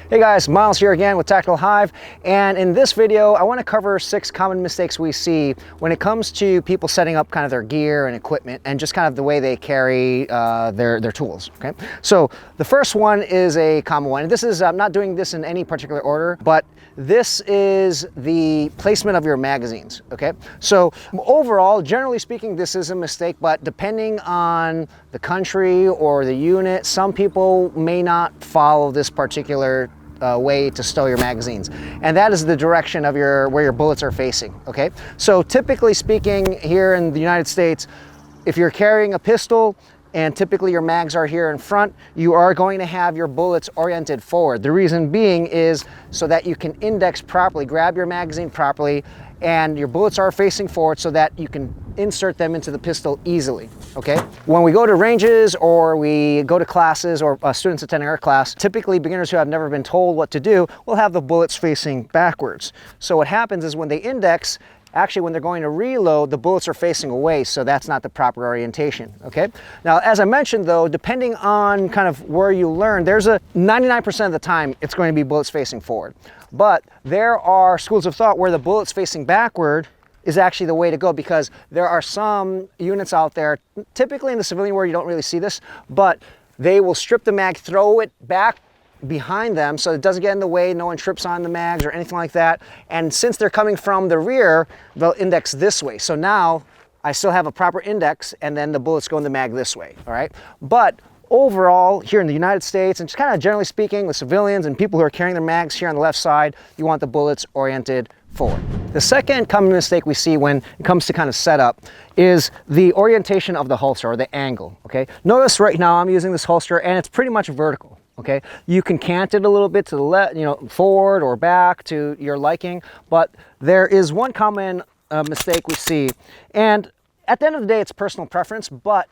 Hey guys, Miles here again with Tactical Hyve, and in this video I want to cover 6 common mistakes we see when it comes to people setting up kind of their gear and equipment and just kind of the way they carry their tools. Okay, so the first one is a common one, and this is, I'm not doing this in any particular order, but this is the placement of your magazines. Okay, so overall, generally speaking, this is a mistake, but depending on the country or the unit, some people may not follow this particular way to stow your magazines, and that is the direction of where your bullets are facing. Okay, so typically speaking, here in the United States, if you're carrying a pistol and typically your mags are here in front, you are going to have your bullets oriented forward. The reason being is so that you can index properly, grab your magazine properly, and your bullets are facing forward so that you can insert them into the pistol easily. Okay, when we go to ranges or we go to classes or students attending our class, typically beginners who have never been told what to do will have the bullets facing backwards. So what happens is when they index, actually when they're going to reload, the bullets are facing away, so that's not the proper orientation. Okay, now as I mentioned though, depending on kind of where you learn, there's a 99% of the time it's going to be bullets facing forward, but there are schools of thought where the bullets facing backward is actually the way to go, because there are some units out there, typically in the civilian world you don't really see this, but they will strip the mag, throw it back behind them so it doesn't get in the way, no one trips on the mags or anything like that. And since they're coming from the rear, they'll index this way. So now I still have a proper index, and then the bullets go in the mag this way, all right? But overall, here in the United States, and just kind of generally speaking with civilians and people who are carrying their mags here on the left side, you want the bullets oriented forward. The second common mistake we see when it comes to kind of setup is the orientation of the holster, or the angle. Okay, notice right now I'm using this holster and it's pretty much vertical. Okay, you can cant it a little bit to the left, you know, forward or back to your liking, but there is one common mistake we see, and at the end of the day it's personal preference, but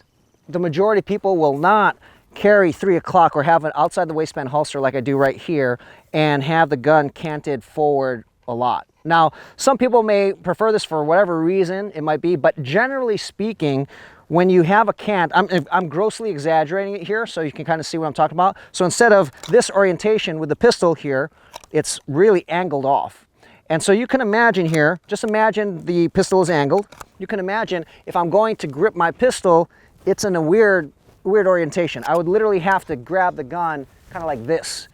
the majority of people will not carry 3 o'clock or have an outside the waistband holster like I do right here and have the gun canted forward a lot. Now, some people may prefer this for whatever reason it might be, but generally speaking, when you have a cant, I'm grossly exaggerating it here so you can kind of see what I'm talking about. So instead of this orientation with the pistol here, it's really angled off. And so you can imagine here, just imagine the pistol is angled. You can imagine if I'm going to grip my pistol, it's in a weird orientation. I would literally have to grab the gun kind of like this.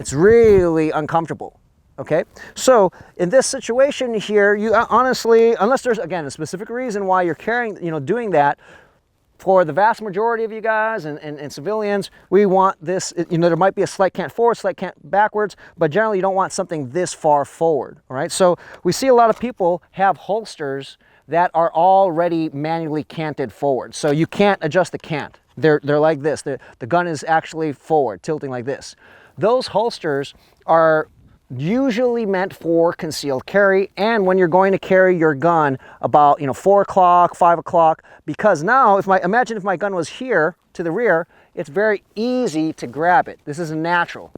It's really uncomfortable. Okay, so in this situation here, you honestly, unless there's again a specific reason why you're carrying, doing that, for the vast majority of you guys and civilians, we want this, there might be a slight cant forward, slight cant backwards, but generally you don't want something this far forward. All right, so we see a lot of people have holsters that are already manually canted forward, so you can't adjust the cant. They're like this. The gun is actually forward, tilting like this. Those holsters are usually meant for concealed carry, and when you're going to carry your gun about 4 o'clock, 5 o'clock, because now imagine if my gun was here to the rear, it's very easy to grab it. This is natural.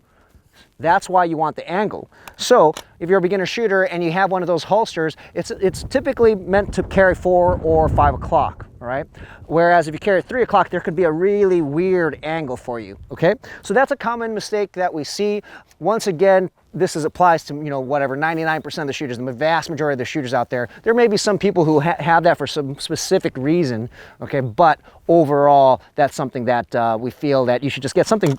That's why you want the angle. So if you're a beginner shooter and you have one of those holsters, it's typically meant to carry 4 or 5 o'clock, all right? Whereas if you carry 3 o'clock, there could be a really weird angle for you, okay? So that's a common mistake that we see. Once again, this applies to, whatever, 99% of the shooters, the vast majority of the shooters out there. There may be some people who have that for some specific reason, okay? But overall, that's something that we feel that you should just get something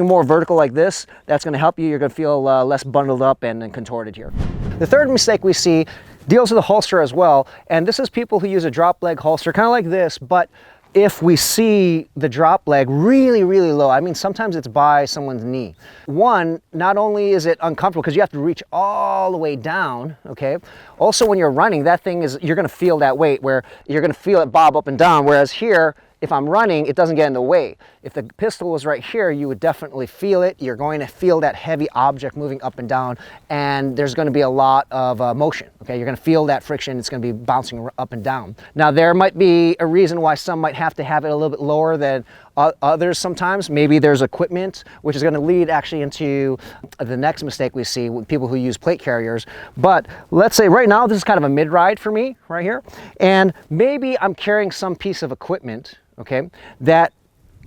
more vertical like this. That's gonna help you. You're gonna feel less bundled up and contorted here. The third mistake we see deals with the holster as well, and this is people who use a drop leg holster, kind of like this, but if we see the drop leg really, really low, I mean, sometimes it's by someone's knee. One, not only is it uncomfortable because you have to reach all the way down, okay? Also, when you're running, you're gonna feel that weight where you're gonna feel it bob up and down, whereas here, if I'm running, it doesn't get in the way. If the pistol was right here, you would definitely feel it. You're going to feel that heavy object moving up and down, and there's going to be a lot of motion. Okay, you're going to feel that friction. It's going to be bouncing up and down. Now, there might be a reason why some might have to have it a little bit lower than others sometimes. Maybe there's equipment, which is going to lead actually into the next mistake we see with people who use plate carriers. But let's say right now, this is kind of a mid-ride for me right here, and maybe I'm carrying some piece of equipment, okay, that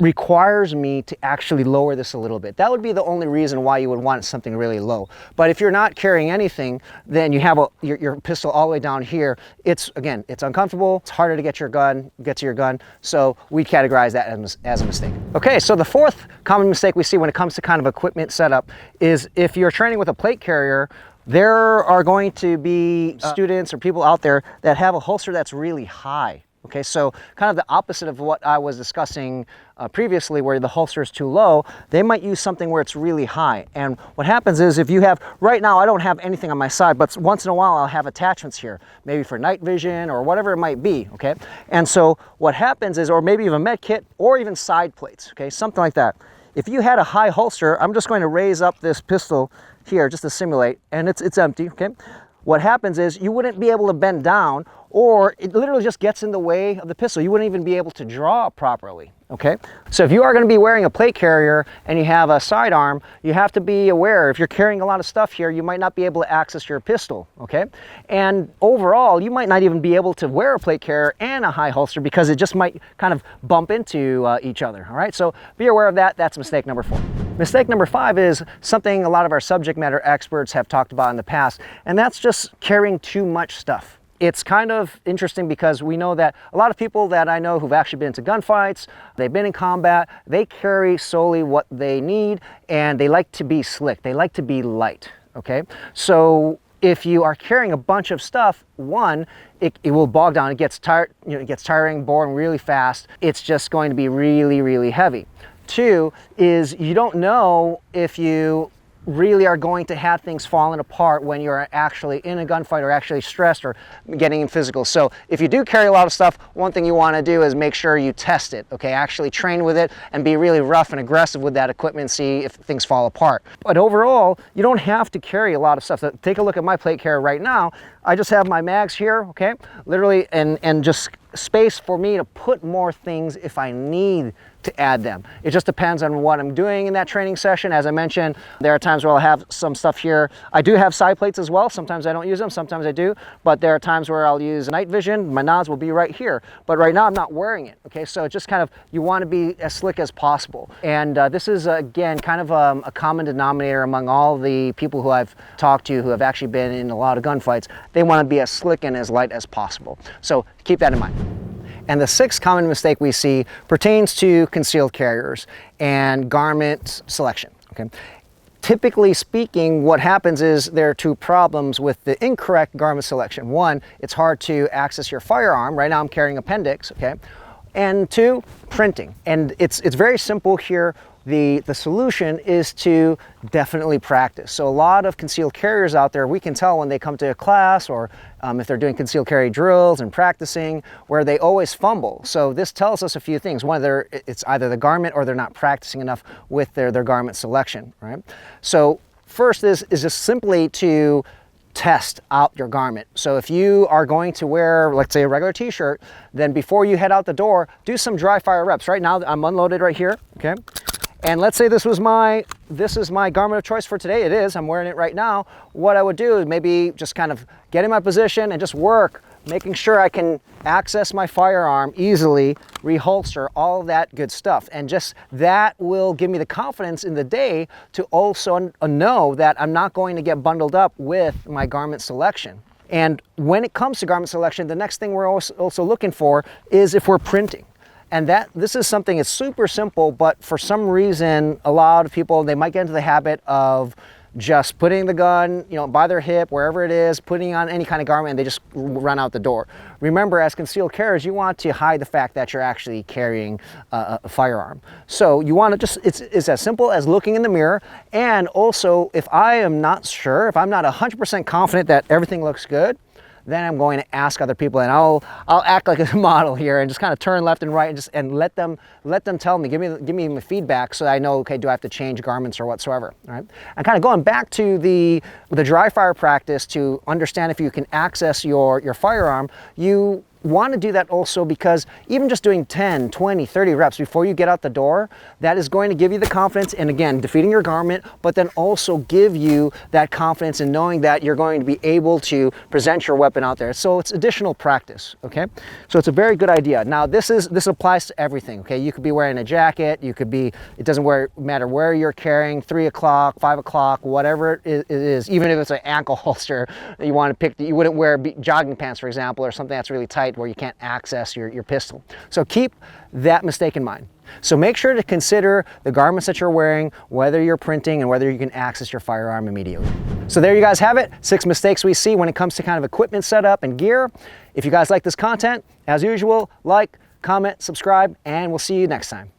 requires me to actually lower this a little bit. That would be the only reason why you would want something really low. But if you're not carrying anything, then you have your pistol all the way down here. It's uncomfortable. It's harder to get to your gun. So we categorize that as a mistake. Okay, so the fourth common mistake we see when it comes to kind of equipment setup is if you're training with a plate carrier, there are going to be students or people out there that have a holster that's really high. Okay, so kind of the opposite of what I was discussing previously, where the holster is too low, they might use something where it's really high. And what happens is if you have, right now I don't have anything on my side, but once in a while I'll have attachments here, maybe for night vision or whatever it might be, okay? And so what happens is, or maybe even med kit or even side plates, okay, something like that. If you had a high holster, I'm just going to raise up this pistol here just to simulate, and it's empty, okay? What happens is you wouldn't be able to bend down, or it literally just gets in the way of the pistol. You wouldn't even be able to draw properly, okay? So if you are going to be wearing a plate carrier and you have a sidearm, you have to be aware if you're carrying a lot of stuff here, you might not be able to access your pistol, okay? And overall, you might not even be able to wear a plate carrier and a high holster because it just might kind of bump into each other, all right? So be aware of that. That's mistake number 4. Mistake number 5 is something a lot of our subject matter experts have talked about in the past, and that's just carrying too much stuff. It's kind of interesting because we know that a lot of people that I know who've actually been into gunfights, they've been in combat, they carry solely what they need, and they like to be slick. They like to be light, okay? So if you are carrying a bunch of stuff, one, it will bog down. It gets tired, it gets tiring, boring really fast. It's just going to be really, really heavy. 2 is you don't know if you really are going to have things falling apart when you're actually in a gunfight or actually stressed or getting in physical. So if you do carry a lot of stuff, one thing you want to do is make sure you test it, okay? Actually train with it and be really rough and aggressive with that equipment and see if things fall apart. But overall, you don't have to carry a lot of stuff. So take a look at my plate carrier right now. I just have my mags here, okay? Literally, and just space for me to put more things if I need to add them. It just depends on what I'm doing in that training session. As I mentioned, there are times where I'll have some stuff here. I do have side plates as well. Sometimes I don't use them, sometimes I do, but there are times where I'll use night vision. My nods will be right here, but right now I'm not wearing it, okay? So it's just kind of, you want to be as slick as possible. And this is, again, kind of a common denominator among all the people who I've talked to who have actually been in a lot of gunfights. They want to be as slick and as light as possible. So keep that in mind. And the 6th common mistake we see pertains to concealed carriers and garment selection, okay? Typically speaking, what happens is there are 2 problems with the incorrect garment selection. 1, it's hard to access your firearm. Right now I'm carrying appendix, okay? And 2, printing. And it's very simple here. The solution is to definitely practice. So a lot of concealed carriers out there, we can tell when they come to a class or if they're doing concealed carry drills and practicing, where they always fumble. So this tells us a few things. One, it's either the garment or they're not practicing enough with their garment selection, right? So first is just simply to test out your garment. So if you are going to wear, let's say, a regular t-shirt, then before you head out the door, do some dry fire reps. Right now I'm unloaded right here, okay? And let's say this is my garment of choice for today. It is, I'm wearing it right now. What I would do is maybe just kind of get in my position and just work, making sure I can access my firearm easily, reholster, all of that good stuff. And just that will give me the confidence in the day to also know that I'm not going to get bundled up with my garment selection. And when it comes to garment selection, the next thing we're also looking for is if we're printing. And this is something that's super simple, but for some reason, a lot of people, they might get into the habit of just putting the gun, by their hip, wherever it is, putting on any kind of garment, and they just run out the door. Remember, as concealed carriers, you want to hide the fact that you're actually carrying a firearm. So you want to it's as simple as looking in the mirror. And also, if I am not sure, if I'm not 100% confident that everything looks good, then I'm going to ask other people, and I'll act like a model here and just kind of turn left and right and let them tell me, give me my feedback so that I know, okay, do I have to change garments or whatsoever, all right? And kind of going back to the dry fire practice to understand if you can access your firearm, you want to do that also because even just doing 10, 20, 30 reps before you get out the door, that is going to give you the confidence and again, defeating your garment, but then also give you that confidence in knowing that you're going to be able to present your weapon out there. So it's additional practice, okay? So it's a very good idea. Now this applies to everything, okay? You could be wearing a jacket, you could be, it doesn't matter where you're carrying, 3 o'clock, 5 o'clock, whatever it is, even if it's an ankle holster that you want to pick, you wouldn't wear jogging pants, for example, or something that's really tight where you can't access your pistol. So keep that mistake in mind. So make sure to consider the garments that you're wearing, whether you're printing and whether you can access your firearm immediately. So there you guys have it, 6 mistakes we see when it comes to kind of equipment setup and gear. If you guys like this content, as usual, like, comment, subscribe, and we'll see you next time.